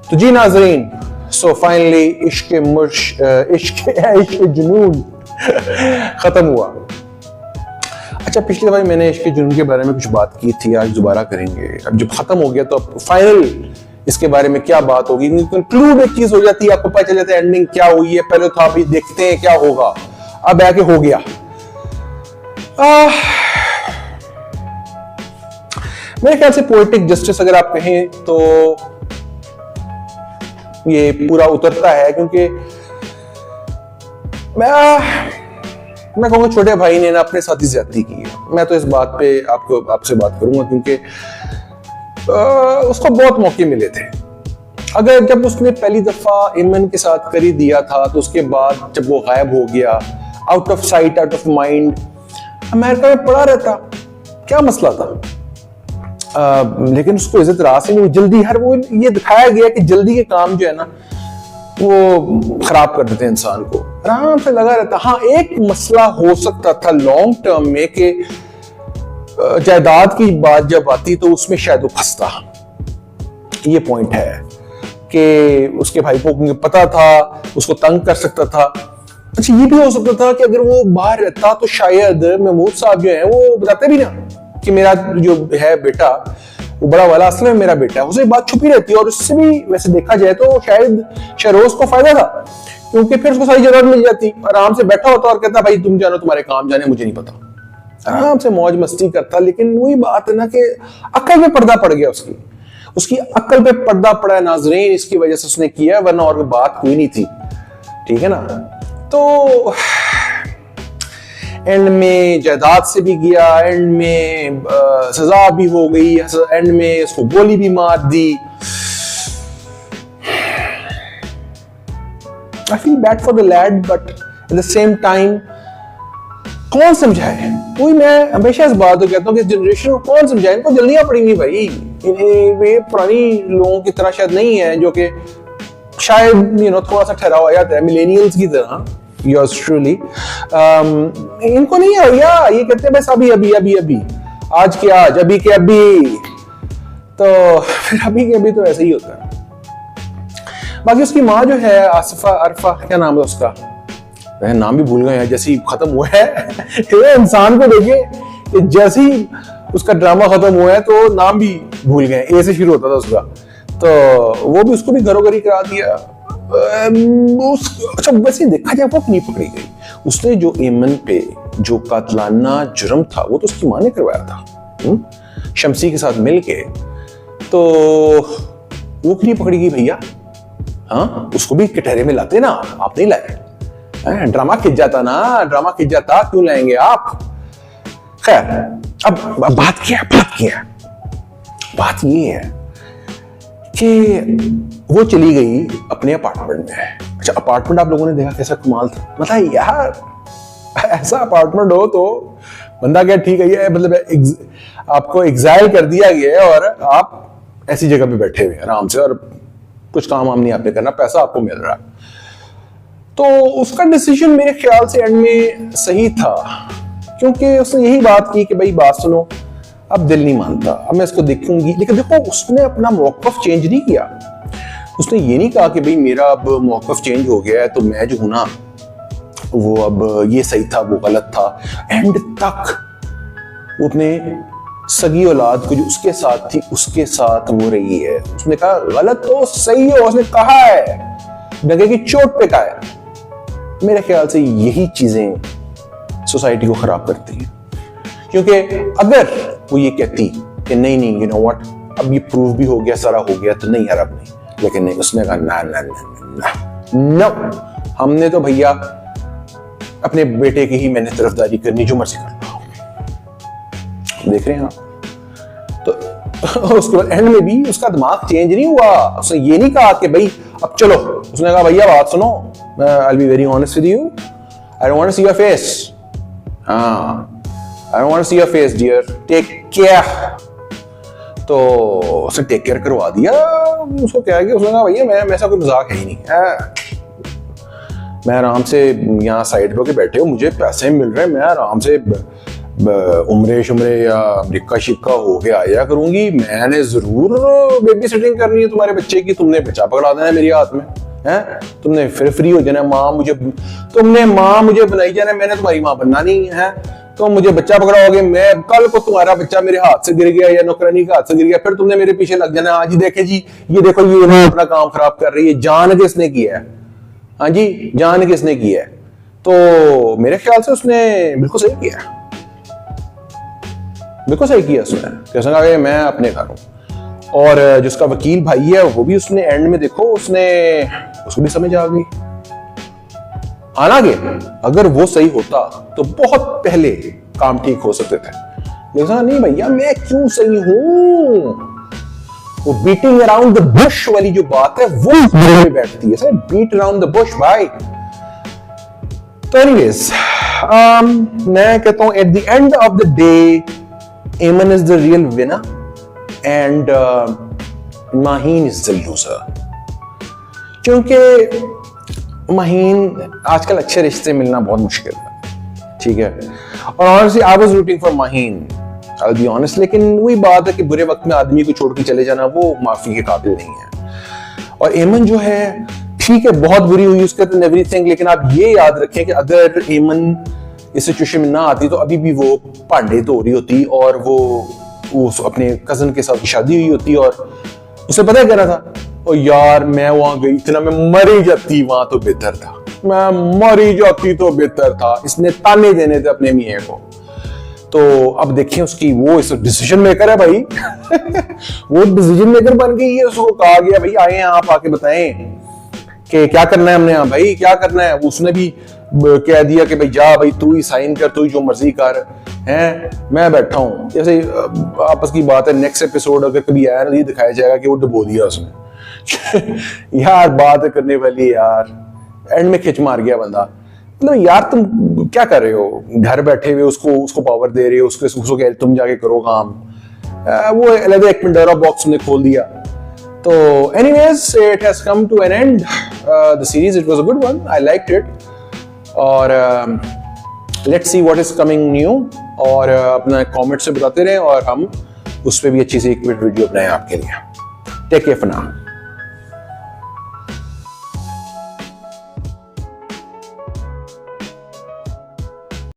तो जी नाज़रीन, so finally इश्क जुनून खत्म हुआ। अच्छा, पिछली बार मैंने इश्क जुनून के बारे में कुछ बात की थी, आज दोबारा करेंगे। अब जब खत्म हो गया तो अब फाइनल इसके बारे में क्या बात होगी, कंक्लूड एक चीज हो जाती है, आपको पता चल जाता है एंडिंग क्या हुई है। पहले था अभी देखते हैं क्या होगा, अब आके हो गया। मेरे ख्याल से पोएटिक जस्टिस अगर आप कहें तो ये पूरा उतरता है, क्योंकि मैं कहूँगा छोटे भाई ने ना अपने साथ ही ज्यादती की है। मैं तो इस बात पे आपसे बात करूंगा, क्योंकि उसको बहुत मौके मिले थे। अगर जब उसने पहली दफा इमन के साथ कर ही दिया था, तो उसके बाद जब वो गायब हो गया, out of sight out of mind, America में पड़ा रहता, क्या मसला था। लेकिन उसको इज्जत रास नहीं, जल्दी वो ये दिखाया गया कि जल्दी के काम जो है ना वो खराब कर देते हैं इंसान को। आराम से लगा रहता। हाँ, एक मसला हो सकता था लॉन्ग टर्म में कि जायदाद की बात जब आती तो उसमें शायद वो फंसता। ये पॉइंट है कि उसके भाई को पता था, उसको तंग कर सकता था। अच्छा, ये भी हो सकता था कि अगर वो बाहर रहता तो शायद महमूद साहब जो है वो बताते भी ना कि मेरा जो है बेटा वो बड़ा वाला असल में मेरा बेटा है। उसे बात छुपी रहती है, और उससे भी वैसे देखा जाए तो शायद शहरोज को फायदा था, क्योंकि फिर उसको सारी जरूरत मिल जाती। आराम से बैठा होता और कहता भाई तुम जानो, तुम्हारे काम जाने, मुझे नहीं पता। आराम से मौज मस्ती करता। लेकिन वही बात है ना कि अक्ल पे पर्दा पड़ गया, उसकी अक्ल पे पर्दा पड़ा नाजरीन, इसकी वजह से उसने किया, वरना और बात कोई नहीं थी। ठीक है ना। तो एंड में जायदाद से भी गया, एंड में सजा भी हो गई, एंड में उसको गोली भी मार दी। I feel bad for the lad, but at the same time कौन समझाए। वही मैं हमेशा इस बात को कहता हूँ कि इस जनरेशन को कौन समझाए। इनको जल्दियां पड़ेंगी भाई। वे पुरानी लोगों की तरह शायद नहीं है, जो कि शायद थोड़ा सा ठहरा हुआ जाता है, मिलेनियल्स की तरह। Yours truly, इनको नहीं है भैया, ये कहते हैं बस अभी अभी अभी अभी, आज के आज, अभी के अभी। तो फिर अभी के अभी तो ऐसे ही होता है। बाकी उसकी माँ जो है आसिफा, अरफा, क्या नाम है उसका, वह नाम भी भूल गए हैं, जैसे ही खत्म हुआ है इंसान को देखिए, जैसे ही उसका ड्रामा खत्म हुआ है तो नाम भी भूल गए, ए से शुरू होता था उसका। तो वो भी, उसको भी घरोघरी करा दिया। अच्छा, वैसे देखा जाए वो नहीं पकड़ी गई। उसने जो एमन पे जो कातलाना जुर्म था वो तो उसकी माँ ने करवाया था शमसी के साथ मिलके, तो वो क्यों नहीं पकड़ी गई भैया। हाँ, उसको भी कटहरे में लाते ना, आप नहीं लाए। ड्रामा खिंच जाता ना, ड्रामा खिंच जाता, क्यों लाएंगे आप। खैर, अब बात ये है कि वो चली गई अपने अपार्टमेंट में। अच्छा, अपार्टमेंट आप लोगों ने देखा कैसा कमाल था। मतलब यार, ऐसा अपार्टमेंट हो तो बंदा क्या, ठीक है, ये मतलब आपको एग्जाइल कर दिया गया है और आप ऐसी जगह पे बैठे हुए आराम से, और कुछ काम नहीं आपने करना, पैसा आपको मिल रहा है। तो उसका डिसीजन मेरे ख्याल से एंड में सही था, क्योंकि उसने यही बात की कि भाई बात सुनो, अब दिल नहीं मानता, अब मैं इसको देखूंगी। लेकिन देखो, उसने अपना मौक़िफ़ चेंज नहीं किया। उसने ये नहीं कहा कि भाई मेरा अब मौक़िफ़ चेंज हो गया है तो मैं जो हूं ना वो अब ये सही था वो गलत था। एंड तक वो अपने सगी औलाद को जो उसके साथ थी उसके साथ वो रही है। उसने कहा गलत तो सही हो, उसने कहा है, डगे की चोट पे कहा है। मेरे ख्याल से यही चीजें सोसाइटी को खराब करती हैं, क्योंकि अगर वो ये कहती कि नहीं यू नो व्हाट, अब ये प्रूव भी हो गया, सारा हो गया, तो नहीं यार अब नहीं। लेकिन नहीं, उसने कहा ना ना ना ना, हमने तो भैया अपने बेटे की ही मैंने तरफदारी करनी, जो मर्जी कर लो। देख रहे हैं आप। तो उसके बाद एंड में भी उसका दिमाग चेंज नहीं हुआ। उसने ये नहीं कहा कि भाई अब चलो, उसने कहा भैया बात सुनो, I be very honest with you, I don't want to see your face. हाँ, I don't want to see your face dear, take care. तो उसने टेक केयर करवा दिया। उसको क्या है कि उसने कहा भैया मैं ऐसा कोई मजाक है ही नहीं है, मैं आराम से यहाँ साइड पे बैठे हो, मुझे पैसे मिल रहे हैं, मैं आराम से उम्रे शुमरे या अमरीका शिक्का होके आया करूंगी, मैंने जरूर बेबी सिटिंग करनी है तुम्हारे बच्चे की। तुमने बच्चा पकड़ा देना है मेरे हाथ में, है तुमने फिर फ्री हो जाना, तुमने माँ मुझे बनाई जाना, मैंने तुम्हारी माँ बनना नहीं है। तो मुझे बच्चा पकड़ाओगे, मैं कल को तुम्हारा बच्चा मेरे हाथ से गिर गया या नौकरानी के हाथ से गिर गया, फिर तुमने मेरे पीछे लग जाना, हाँ जी देखे जी ये देखो ये अपना काम खराब कर रही है, जान किसने किया है, हाँ जी जान किसने किया है। तो मेरे ख्याल से उसने बिल्कुल सही किया, बिल्कुल सही किया उसने, कैसे कहा मैं अपने घर हूं। और जिसका वकील भाई है वो भी उसने एंड में देखो उसको भी समझ आ गई। हालांकि अगर वो सही होता तो बहुत पहले काम ठीक हो सकते थे, लेकिन नहीं भैया मैं क्यों सही हूं, वो बीटिंग अराउंड द बुश वाली जो बात है वो में बैठती है, बीट अराउंड द बुश भाई। तो एनीवेज मैं कहता हूं at the end of the day Eman is the real winner and Maheen is the loser, क्योंकि माहीन आजकल अच्छे रिश्ते मिलना बहुत मुश्किल है, ठीक है। और honestly I was rooting for Maheen, I will be honest, लेकिन वही बात है कि बुरे वक्त में आदमी को छोड़ के चले जाना वो माफी के काबिल नहीं है। और एमन जो है ठीक है बहुत बुरी हुई उसके साथ एवरीथिंग, लेकिन आप ये याद रखें कि अगर एमन इस सिचुएशन में ना आती तो अभी भी वो भांडे धो रही होती और वो अपने कजन के साथ शादी हुई होती, और उसे पता है क्या रहा था, ओ यार मैं वहां गई थी ना, मैं मरी जाती वहां तो बेहतर था, मैं मरी जाती तो बेहतर था। इसने ताने देने थे अपने मियां को। तो अब देखिए उसकी वो इस डिसीजन मेकर है भाई वो डिसीजन मेकर बन गई है, उसको कहा गया भाई आए आप आके बताएं कि क्या करना है हमने, यहाँ भाई क्या करना है। उसने भी कह दिया कि भाई जा भाई तू ही साइन कर, तू ही जो मर्जी कर, हैं मैं बैठा हूं। जैसे आपस की बात है, नेक्स्ट एपिसोड अगर कभी आया ना ये दिखाया जाएगा कि वो डुबो दिया उसने यार बात करने वाली यार, एंड में खिंच मार गया बंदा। मतलब यार तुम क्या कर रहे हो, घर बैठे हुए उसको पावर दे रहे हो, उसको कह तुम जाके करो काम, वो अलग एक पिंडोरा बॉक्स ने खोल दिया। तो anyways it has come to an end the series, it was a good one, I liked it. और let's see what is coming new, और अपना कमेंट से बताते रहें और हम उस पर भी अच्छी सी एक वीडियो बनाएं आपके लिए। Take care for now.